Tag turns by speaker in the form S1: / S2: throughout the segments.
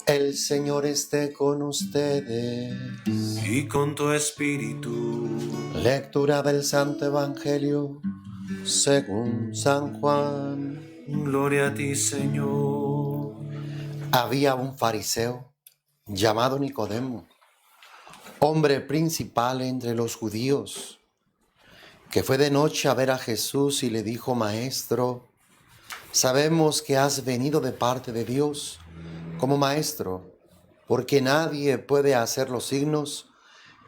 S1: El Señor esté con ustedes.
S2: Y con tu espíritu.
S1: Lectura del Santo Evangelio según San Juan.
S2: Gloria a ti, Señor.
S1: Había un fariseo llamado Nicodemo, hombre principal entre los judíos, que fue de noche a ver a Jesús y le dijo: Maestro, sabemos que has venido de parte de Dios como maestro, porque nadie puede hacer los signos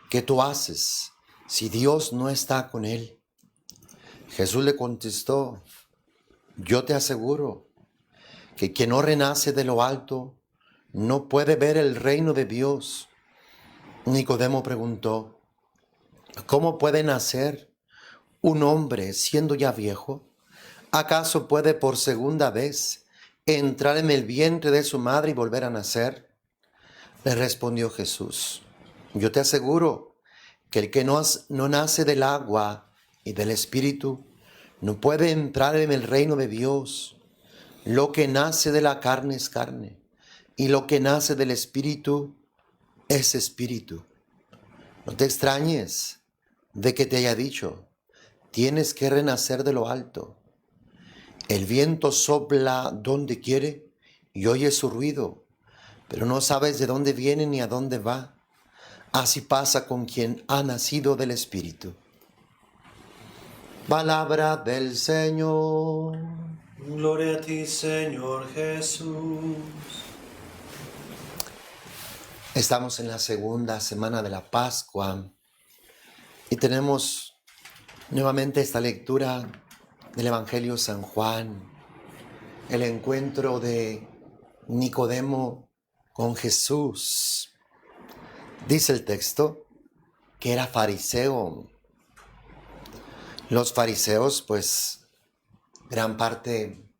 S1: que tú haces si Dios no está con él. Jesús le contestó: yo te aseguro que quien no renace de lo alto no puede ver el reino de Dios. Nicodemo preguntó: ¿cómo puede nacer un hombre siendo ya viejo? ¿Acaso puede por segunda vez entrar en el vientre de su madre y volver a nacer? Le respondió Jesús: yo te aseguro que el que no nace del agua y del Espíritu no puede entrar en el reino de Dios. Lo que nace de la carne es carne, y lo que nace del Espíritu es espíritu. No te extrañes de que te haya dicho: tienes que renacer de lo alto. El viento sopla donde quiere y oyes su ruido, pero no sabes de dónde viene ni a dónde va. Así pasa con quien ha nacido del Espíritu. Palabra del Señor.
S2: Gloria a ti, Señor Jesús.
S1: Estamos en la segunda semana de la Pascua y tenemos nuevamente esta lectura del Evangelio San Juan, el encuentro de Nicodemo con Jesús. Dice el texto que era fariseo. Los fariseos, pues, gran parte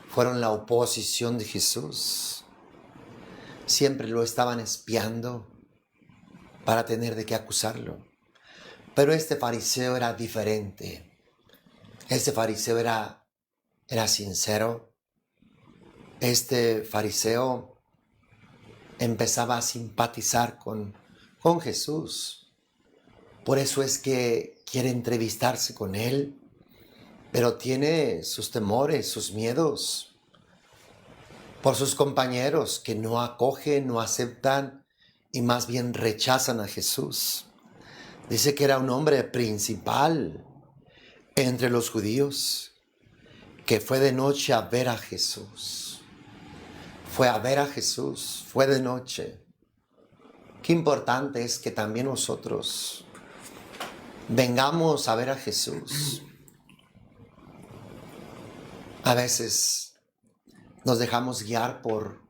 S1: fueron la oposición de Jesús. Siempre lo estaban espiando para tener de qué acusarlo. Pero este fariseo era diferente. Este fariseo era sincero. Este fariseo empezaba a simpatizar con Jesús. Por eso es que quiere entrevistarse con él, pero tiene sus temores, sus miedos por sus compañeros que no acogen, no aceptan y más bien rechazan a Jesús. Dice que era un hombre principal entre los judíos, que fue de noche a ver a Jesús. Fue a ver a Jesús, fue de noche. Qué importante es que también nosotros vengamos a ver a Jesús. A veces nos dejamos guiar por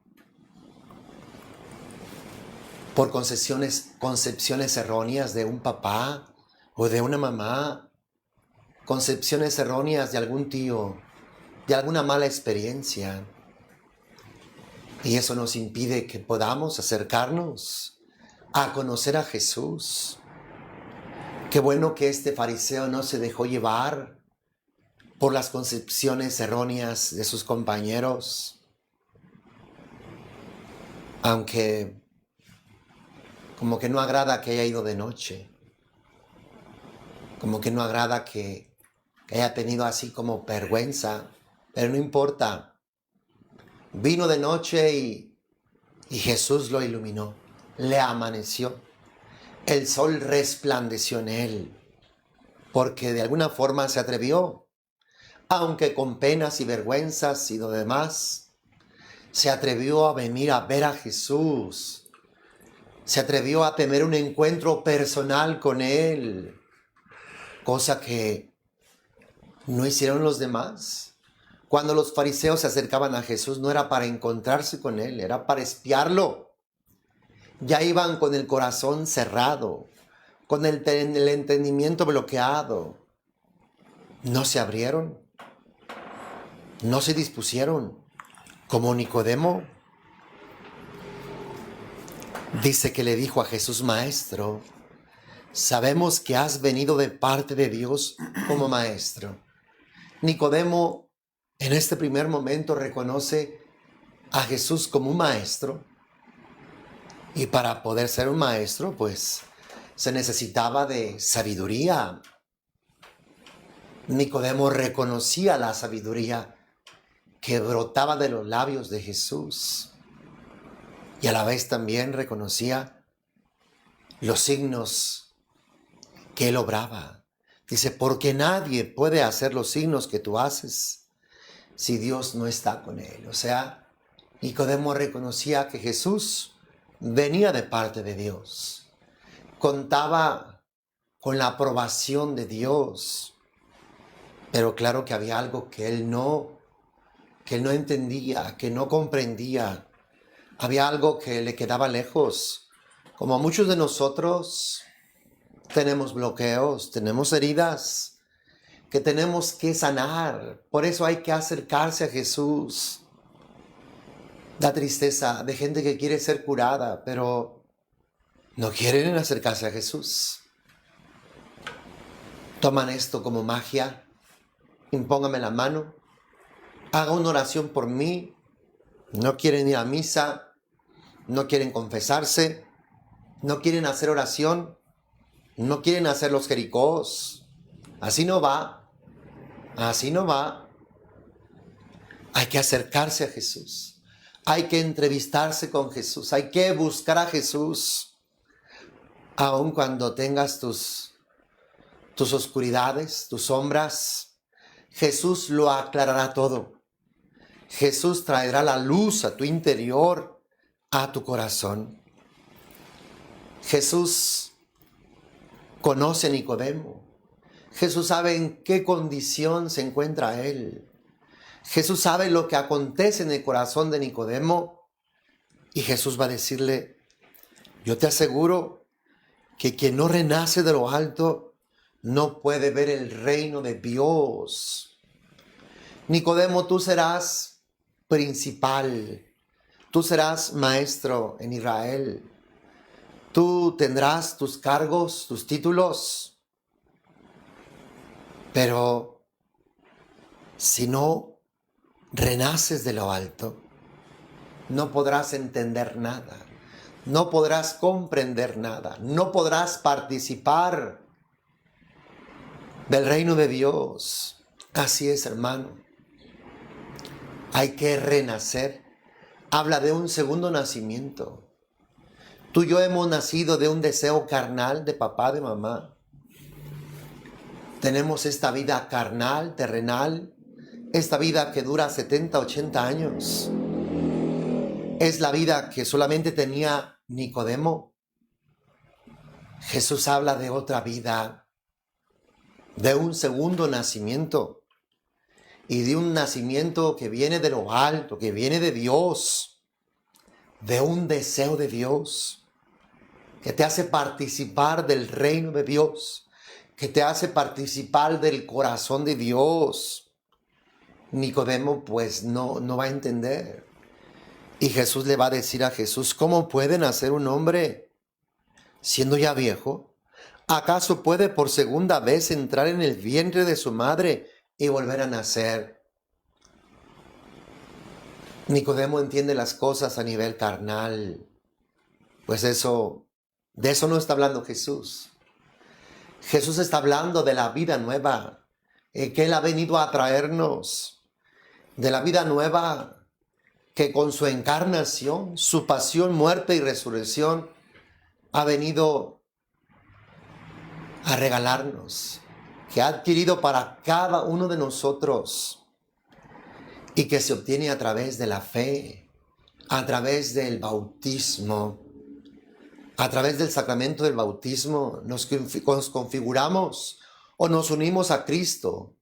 S1: concepciones erróneas de un papá o de una mamá, concepciones erróneas de algún tío, de alguna mala experiencia. Y eso nos impide que podamos acercarnos a conocer a Jesús. Qué bueno que este fariseo no se dejó llevar por las concepciones erróneas de sus compañeros, aunque como que no agrada que haya ido de noche, como que no agrada que haya tenido así como vergüenza, pero no importa. Vino de noche y Jesús lo iluminó, le amaneció. El sol resplandeció en él, porque de alguna forma se atrevió, aunque con penas y vergüenzas y lo demás, se atrevió a venir a ver a Jesús. Se atrevió a tener un encuentro personal con él, cosa que no hicieron los demás. Cuando los fariseos se acercaban a Jesús no era para encontrarse con él, era para espiarlo. Ya iban con el corazón cerrado, con el entendimiento bloqueado. No se abrieron, no se dispusieron. Como Nicodemo dice que le dijo a Jesús: Maestro, sabemos que has venido de parte de Dios como maestro. Nicodemo en este primer momento reconoce a Jesús como un maestro, Y para poder ser un maestro, pues se necesitaba de sabiduría. Nicodemo reconocía la sabiduría que brotaba de los labios de Jesús. Y a la vez también reconocía los signos que él obraba. Dice, porque nadie puede hacer los signos que tú haces si Dios no está con él. O sea, Nicodemo reconocía que Jesús venía de parte de Dios. Contaba con la aprobación de Dios. Pero claro que había algo que él no entendía, que no comprendía. Había algo que le quedaba lejos. Como muchos de nosotros tenemos bloqueos, tenemos heridas que tenemos que sanar. Por eso hay que acercarse a Jesús. Da tristeza de gente que quiere ser curada, pero no quieren acercarse a Jesús. Toman esto como magia. Impóngame la mano. Haga una oración por mí. No quieren ir a misa. No quieren confesarse. No quieren hacer oración. No quieren hacer los jericós. Así no va. Así no va. Hay que acercarse a Jesús. Hay que entrevistarse con Jesús. Hay que buscar a Jesús. Aun cuando tengas tus oscuridades, tus sombras, Jesús lo aclarará todo. Jesús traerá la luz a tu interior, a tu corazón. Jesús conoce a Nicodemo. Jesús sabe en qué condición se encuentra él. Jesús sabe lo que acontece en el corazón de Nicodemo. Y Jesús va a decirle, yo te aseguro que quien no renace de lo alto no puede ver el reino de Dios. Nicodemo, tú serás principal. Tú serás maestro en Israel. Tú tendrás tus cargos, tus títulos. Pero si no renaces de lo alto, no podrás entender nada. No podrás comprender nada. No podrás participar del reino de Dios. Así es, hermano. Hay que renacer. Habla de un segundo nacimiento. Tú y yo hemos nacido de un deseo carnal de papá, de mamá. Tenemos esta vida carnal, terrenal, esta vida que dura 70, 80 años. Es la vida que solamente tenía Nicodemo. Jesús habla de otra vida, de un segundo nacimiento y de un nacimiento que viene de lo alto, que viene de Dios, de un deseo de Dios, que te hace participar del reino de Dios, que te hace participar del corazón de Dios. Nicodemo pues no va a entender. Y Jesús le va a decir a Jesús, ¿cómo puede nacer un hombre siendo ya viejo? ¿Acaso puede por segunda vez entrar en el vientre de su madre y volver a nacer? Nicodemo entiende las cosas a nivel carnal. Pues de eso no está hablando Jesús. Jesús está hablando de la vida nueva que Él ha venido a traernos. De la vida nueva que con su encarnación, su pasión, muerte y resurrección ha venido a regalarnos, que ha adquirido para cada uno de nosotros y que se obtiene a través de la fe, a través del bautismo. A través del sacramento del bautismo nos configuramos o nos unimos a Cristo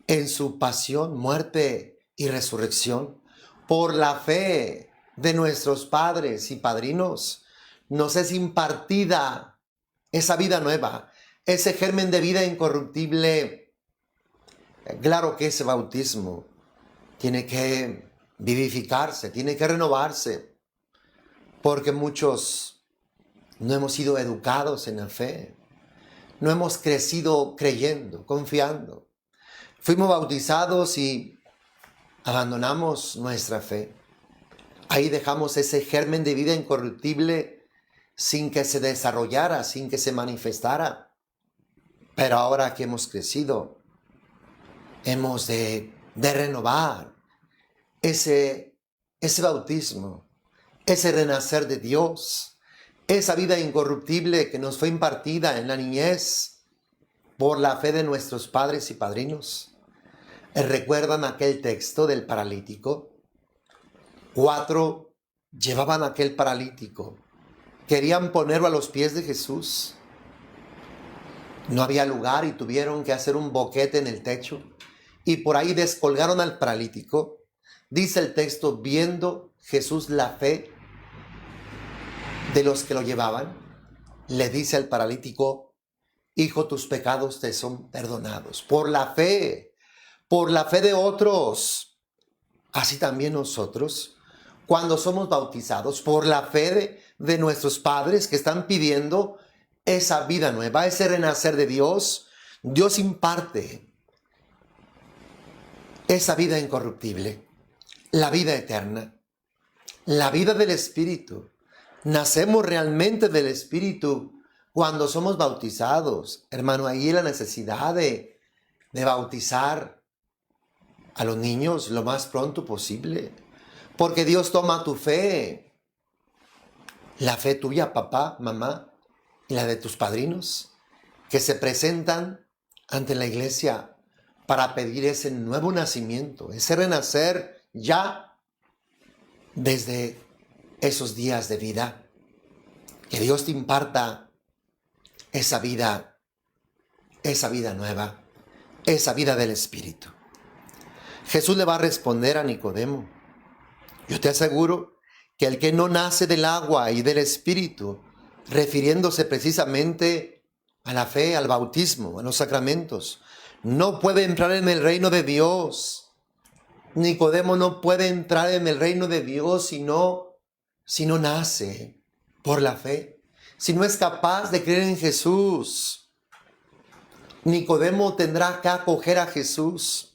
S1: en su pasión, muerte y resurrección. Por la fe de nuestros padres y padrinos nos es impartida esa vida nueva, ese germen de vida incorruptible. Claro que ese bautismo tiene que vivificarse, tiene que renovarse, porque muchos no hemos sido educados en la fe, no hemos crecido creyendo, confiando. Fuimos bautizados y abandonamos nuestra fe. Ahí dejamos ese germen de vida incorruptible sin que se desarrollara, sin que se manifestara. Pero ahora que hemos crecido, hemos de renovar ese bautismo, ese renacer de Dios, esa vida incorruptible que nos fue impartida en la niñez por la fe de nuestros padres y padrinos. ¿Recuerdan aquel texto del paralítico? 4 llevaban a aquel paralítico. Querían ponerlo a los pies de Jesús. No había lugar y tuvieron que hacer un boquete en el techo. Y por ahí descolgaron al paralítico. Dice el texto, viendo Jesús la fe de los que lo llevaban, le dice al paralítico: hijo, tus pecados te son perdonados. Por la fe de otros. Así también nosotros, cuando somos bautizados, por la fe de nuestros padres que están pidiendo esa vida nueva, ese renacer de Dios, Dios imparte esa vida incorruptible, la vida eterna, la vida del Espíritu. Nacemos realmente del Espíritu cuando somos bautizados. Hermano, ahí la necesidad de bautizar a los niños lo más pronto posible, porque Dios toma tu fe, la fe tuya, papá, mamá, y la de tus padrinos, que se presentan ante la iglesia para pedir ese nuevo nacimiento, ese renacer ya desde esos días de vida. Que Dios te imparta esa vida nueva, esa vida del Espíritu. Jesús le va a responder a Nicodemo: yo te aseguro que el que no nace del agua y del Espíritu, refiriéndose precisamente a la fe, al bautismo, a los sacramentos, no puede entrar en el reino de Dios. Nicodemo no puede entrar en el reino de Dios si no nace por la fe, si no es capaz de creer en Jesús. Nicodemo tendrá que acoger a Jesús,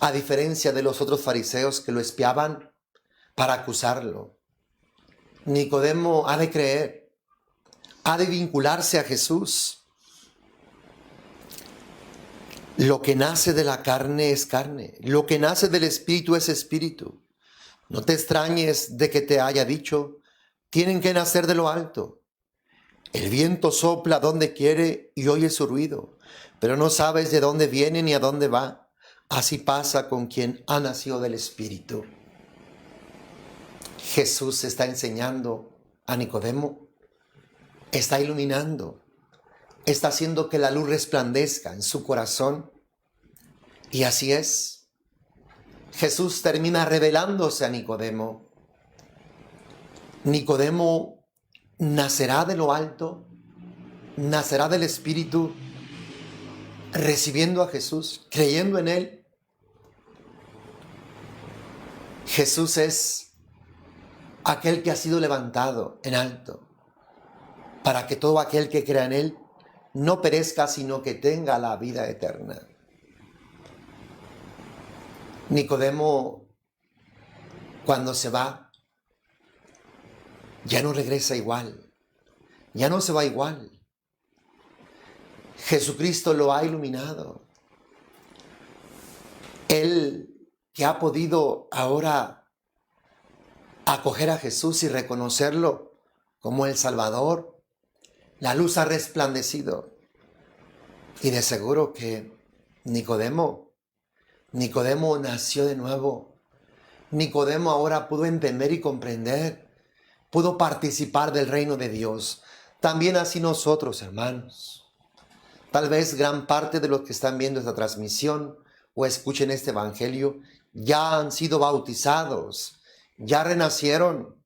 S1: a diferencia de los otros fariseos que lo espiaban para acusarlo. Nicodemo ha de creer, ha de vincularse a Jesús. Lo que nace de la carne es carne, lo que nace del Espíritu es Espíritu. No te extrañes de que te haya dicho: tienen que nacer de lo alto. El viento sopla donde quiere y oyes su ruido, pero no sabes de dónde viene ni a dónde va. Así pasa con quien ha nacido del Espíritu. Jesús está enseñando a Nicodemo, está iluminando, está haciendo que la luz resplandezca en su corazón. Y así es. Jesús termina revelándose a Nicodemo. Nicodemo nacerá de lo alto, nacerá del Espíritu, recibiendo a Jesús, creyendo en Él. Jesús es aquel que ha sido levantado en alto, para que todo aquel que crea en Él no perezca, sino que tenga la vida eterna. Nicodemo, cuando se va, ya no regresa igual, ya no se va igual. Jesucristo lo ha iluminado. Él que ha podido ahora acoger a Jesús y reconocerlo como el Salvador, la luz ha resplandecido. Y de seguro que Nicodemo nació de nuevo. Nicodemo ahora pudo entender y comprender, pudo participar del reino de Dios. También así nosotros, hermanos. Tal vez gran parte de los que están viendo esta transmisión o escuchen este evangelio ya han sido bautizados, ya renacieron,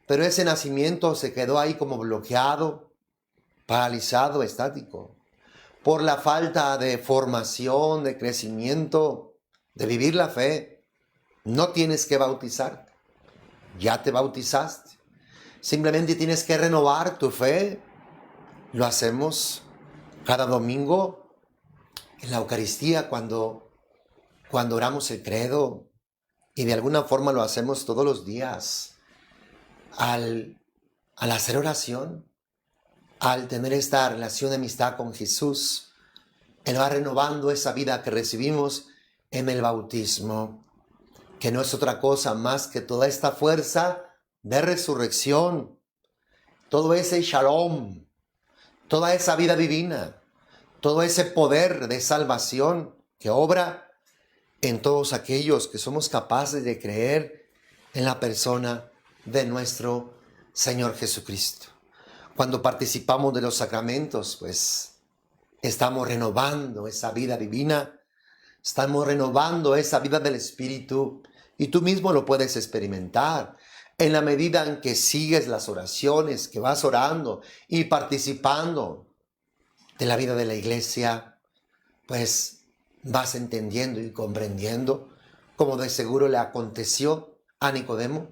S1: pero ese nacimiento se quedó ahí como bloqueado, paralizado, estático, por la falta de formación, de crecimiento, de vivir la fe. No tienes que bautizarte, ya te bautizaste, simplemente tienes que renovar tu fe. Lo hacemos cada domingo en la Eucaristía cuando oramos el credo, y de alguna forma lo hacemos todos los días al al hacer oración, al tener esta relación de amistad con Jesús, Él va renovando esa vida que recibimos en el bautismo, que no es otra cosa más que toda esta fuerza de resurrección, todo ese shalom, toda esa vida divina, todo ese poder de salvación que obra en todos aquellos que somos capaces de creer en la persona de nuestro Señor Jesucristo. Cuando participamos de los sacramentos, pues estamos renovando esa vida divina, estamos renovando esa vida del Espíritu, y tú mismo lo puedes experimentar en la medida en que sigues las oraciones, que vas orando y participando de la vida de la iglesia, pues vas entendiendo y comprendiendo, como de seguro le aconteció a Nicodemo,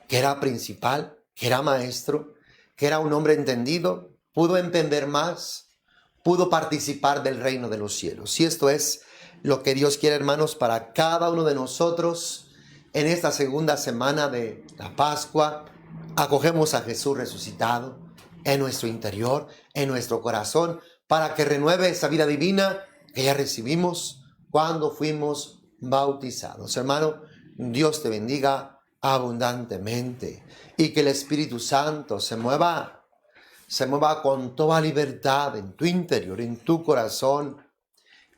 S1: que era principal, que era maestro, que era un hombre entendido, pudo entender más, pudo participar del reino de los cielos. Y esto es lo que Dios quiere, hermanos, para cada uno de nosotros. En esta segunda semana de la Pascua, acogemos a Jesús resucitado en nuestro interior, en nuestro corazón, para que renueve esa vida divina que ya recibimos cuando fuimos bautizados. Hermano, Dios te bendiga abundantemente y que el Espíritu Santo se mueva con toda libertad en tu interior, en tu corazón,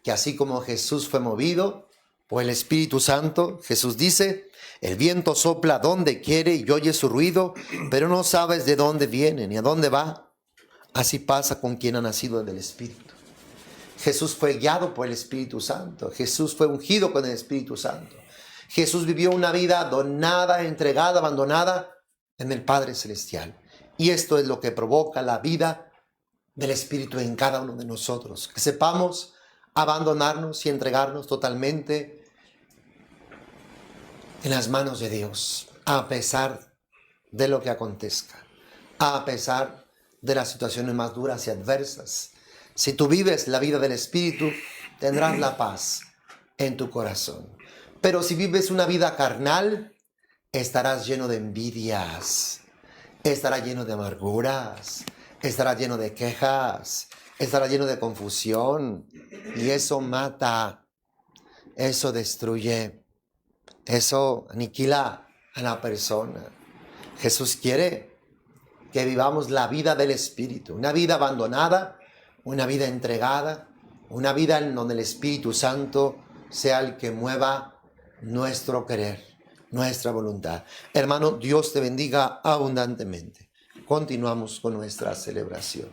S1: que así como Jesús fue movido por el Espíritu Santo, Jesús dice, el viento sopla donde quiere y oye su ruido, pero no sabes de dónde viene ni a dónde va. Así pasa con quien ha nacido del Espíritu. Jesús fue guiado por el Espíritu Santo. Jesús fue ungido con el Espíritu Santo. Jesús vivió una vida donada, entregada, abandonada en el Padre Celestial. Y esto es lo que provoca la vida del Espíritu en cada uno de nosotros. Que sepamos abandonarnos y entregarnos totalmente en las manos de Dios, a pesar de lo que acontezca, a pesar de las situaciones más duras y adversas. Si tú vives la vida del Espíritu, tendrás la paz en tu corazón. Pero si vives una vida carnal, estarás lleno de envidias, estarás lleno de amarguras, estarás lleno de quejas, estarás lleno de confusión. Y eso mata, eso destruye, eso aniquila a la persona. Jesús quiere que vivamos la vida del Espíritu, una vida abandonada, una vida entregada, una vida en donde el Espíritu Santo sea el que mueva nuestro querer, nuestra voluntad. Hermano, Dios te bendiga abundantemente. Continuamos con nuestra celebración.